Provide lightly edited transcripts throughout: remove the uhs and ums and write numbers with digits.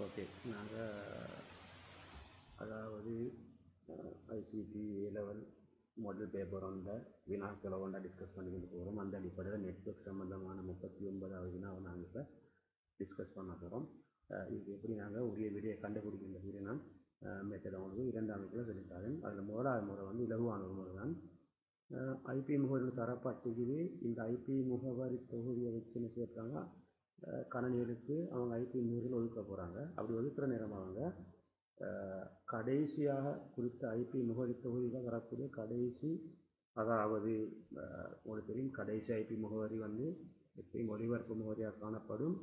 Okay, நாங்கள் அதாவது ICT A-level model paper ஒன்ற வினாக்களை ஒன்றா டிஸ்கஸ் பண்ணிக்கிட்டு போகிறோம். அந்த அடிப்படையில் நெட்வொர்க் சம்மந்தமான 39வது வினாவை நாங்கள் இப்போ டிஸ்கஸ் பண்ண போகிறோம். இதுக்கு எப்படி நாங்கள் உரிய விடையை கண்டுபிடிக்கின்ற நான் மெத்தட் அவங்களுக்கு 2 அமைப்பில் சொல்லித்தாரேன். அதில் முதலாவது முறை வந்து இலகுவான ஒரு முறை தான். ஐபி முகவரி தரப்பட்டுக்குது. இந்த ஐபி முகவரி தொகுதியை வச்சு என்ன சேர்த்தாங்க, கணனிகளுக்கு அவங்க ஐபி முகவரியில் ஒதுக்க போகிறாங்க. அப்படி ஒதுக்குற நேரம் அவங்க கடைசியாக குறித்த ஐபி முகவரி தொகுதியில் வரக்கூடிய கடைசி, அதாவது உங்களுக்கு தெரியும், கடைசி ஐபி முகவரி வந்து எப்பயும் ஒளிபரப்பு முகவரியாக காணப்படும்.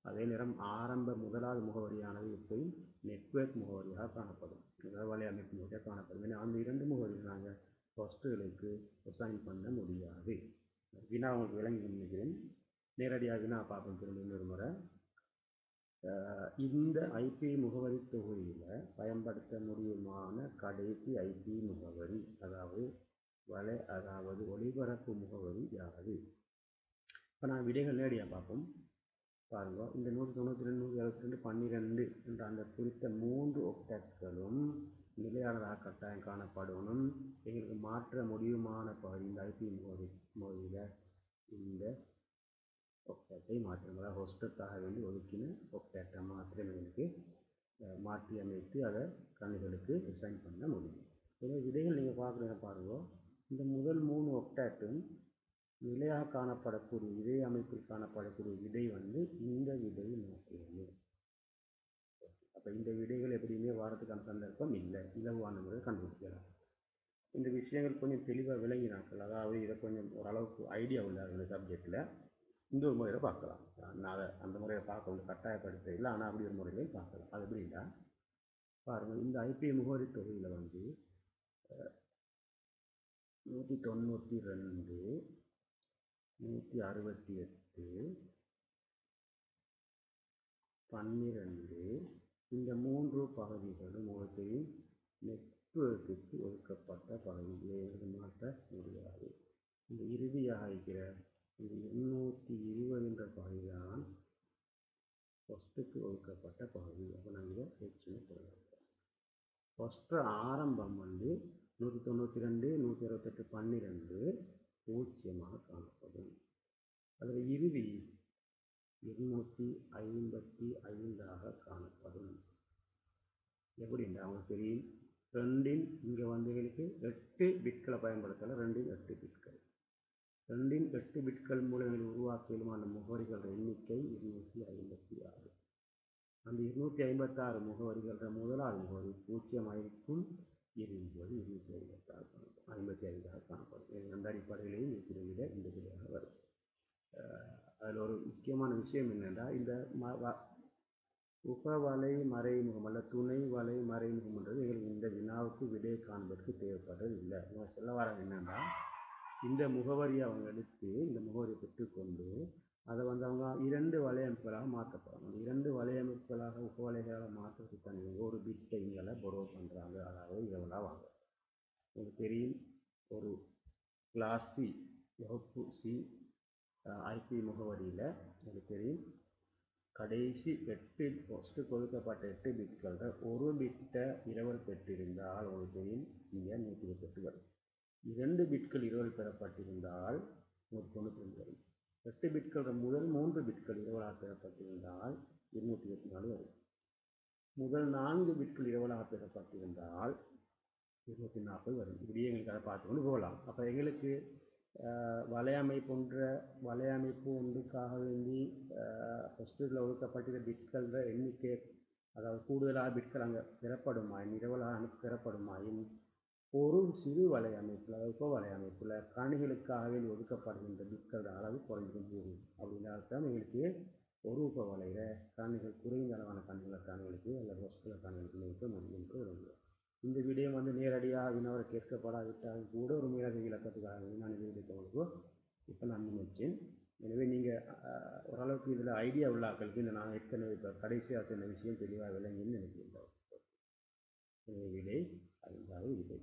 அதே நேரம் ஆரம்ப முதலாவது முகவரியானது எப்பயும் நெட்வொர்க் முகவரியாக காணப்படும், வலையமைப்பு முகவரியாக காணப்படும். ஏன்னா அந்த 2 முகவரிகள் நாங்கள் ஹோஸ்ட்டுகளுக்கு அசைன் பண்ண முடியாது. வினா உங்களுக்கு விளங்கி நினைக்கிறேன். நேரடியாக வினா பார்ப்போம் திரும்ப இன்னொரு முறை. இந்த ஐபி முகவரி தொகுதியில் பயன்படுத்த முடியுமான கடைசி ஐபி முகவரி, அதாவது ஒளிபரப்பு முகவரி யாது? இப்போ நான் விடைகள் நேரடியாக பார்ப்போம். பாருங்க, இந்த 192, 172, 12 என்ற அந்த குறித்த 3 ஒக்டட்களும் நிலையானதாக கட்டாயம் காணப்படணும். எங்களுக்கு மாற்ற முடியுமான பகுதி இந்த ஐபி முகவரியில் இந்த ஒக்டேட்டை மாற்றுங்களா, ஹோஸ்டுக்காக வேண்டி ஒதுக்கின ஒக்டேட்டை மாத்திரம் எங்களுக்கு மாற்றி அமைத்து அதை கணிகளுக்கு டிசைன் பண்ண முடியும். எனவே விடைகள் நீங்கள் பார்க்குறீங்க பாருங்க, இந்த முதல் 3 ஒக்டேட்டும் நிலையாக காணப்படக்கூடிய இதே அமைப்பில் காணப்படக்கூடிய விடை வந்து இந்த விடையை மாற்றுவது. அப்போ இந்த விடைகள் எப்படியுமே வாரத்துக்கான சந்தர்ப்பம் இல்லை, இலகுவான முறை கண்டுபிடிக்கலாம். இந்த விஷயங்கள் கொஞ்சம் தெளிவாக விளங்கினாக்கள், அதாவது இதை கொஞ்சம் ஓரளவுக்கு ஐடியா உள்ள சப்ஜெக்டில் இந்த ஒரு முறையில் பார்க்கலாம். நான் அதை அந்த முறையை பார்க்க வந்து கட்டாயப்படுத்த இல்லை, ஆனால் அப்படி ஒரு முறையிலையும் பார்க்கலாம். அது எப்படின்னா பாருங்கள், இந்த ஐபி முகவரி தொகுதியில் வந்து 192, 168, 12 இந்த 3 பகுதிகளும் உங்களுக்கு நெட்வொர்க்குக்கு ஒதுக்கப்பட்ட பகுதியை மாற்ற முடியாது. இந்த இறுதியாக இருக்கிற இந்த 220 என்ற பகுதிதான் ஃபஸ்ட்டுக்கு ஒதுக்கப்பட்ட பகுதி. அப்போ நாங்கள் இதை ஹெச்னு சொல்லலாம். ஃபஸ்ட்டு ஆரம்பம் வந்து 192, 168, 12 பூஜ்ஜியமாக காணப்படும். அதில் இறுதி 255 காணப்படும். எப்படின்னா அவங்களுக்கு தெரியும், 2 இங்கே வந்து எங்களுக்கு 8 பிட்களை பயன்படுத்தலை, 2 8 பிட்கள். 2 8 பிட்கள் மூலம் உருவாக்கியலுமான முகவரிகள் எண்ணிக்கை 256. அந்த 256 முகவரிகள் முதலாவது முகவரி 0 இருக்கும், இறுதிவது 256 காணப்படும். அந்த அடிப்படையிலேயும் இருக்கிற விட இந்த விடையாக வரும். அதில் ஒரு முக்கியமான விஷயம் என்னென்னா, இந்த உபவலை மறைமுகம் அல்ல துணை வலை மறைமுகம்ன்றது எங்களுக்கு இந்த வினாவுக்கு விடையை காண்பதற்கு தேவைப்படுறது இல்லை. நான் சொல்ல வர என்னென்னா, இந்த முகவரியை அவங்க எடுத்து இந்த முகவரியை பெற்றுக்கொண்டு அதை வந்து அவங்க 2 வலையமைப்புகளாக மாற்றப்படும். அந்த 2 வலையமைப்புகளாக உபவலைகளாக மாற்றத்துக்கான ஒரு பிட்டை இங்கே பொரோ பண்ணுறாங்க, அதாவது இவ்வளோ வாங்க. உங்களுக்கு தெரியும், ஒரு கிளாஸ் சி வகுப்பு சி ஐபி முகவரியில் உங்களுக்கு தெரியும், கடைசி 8 ஃபஸ்ட்டு கொடுக்கப்பட்ட 8 பிட்களில் ஒரு பிட்டை இரவல் பெற்றிருந்தால் உங்களுக்கு தெரியும் இங்கே 128 வரும். 2 பிட்கள் இரவல் பெறப்பட்டிருந்தால் 192 வரும். 8 பிட்கள் முதல் 3 பிட்கள் இரவலாக பெறப்பட்டிருந்தால் 224 வரும். முதல் 4 பிட்கள் இரவலாக பெறப்பட்டிருந்தால் 240 வரும். இப்படியே எங்களுக்கு அதை பார்த்துக்கொண்டு போகலாம். அப்போ எங்களுக்கு வலையமைப்பு ஒன்றுக்காக வேண்டி ஃபஸ்ட்டில் ஒதுக்கப்பட்ட பிட்கள் எண்ணிக்கை, அதாவது கூடுதலாக பிட்கள் அங்கே பெறப்படுமா, இரவலாக பெறப்படுமாயின் ஒரு சிறு வலையமைப்பில், உப வலையமைப்பில் கணிகளுக்காகவே ஒதுக்கப்படுகின்ற பிட்கள் அளவு குறைஞ்சும் போகும். அப்படின்னால்தான் எங்களுக்கு ஒரு உப வலையில் கணிகள் குறைந்த அளவான கணிகளுக்கு அல்லது வஸ்துல கணிகளுக்கு நினைக்க முடியும் என்று வருகிறோம். இந்த விடயம் வந்து நேரடியாக வினவரை கேட்கப்படாவிட்டால் கூட ஒரு மேலதிக இலக்கத்துக்காக நான் இது உங்களுக்கு இப்போ நான் நினைச்சேன். எனவே நீங்கள் ஓரளவுக்கு இதில் ஐடியா உள்ள ஆக்களுக்கு இந்த நான் ஏற்கனவே இப்போ கடைசியாக சொன்ன விஷயம் தெளிவாக விளங்கின்னு நினைக்கின்றோம். விடை 5வது விடை.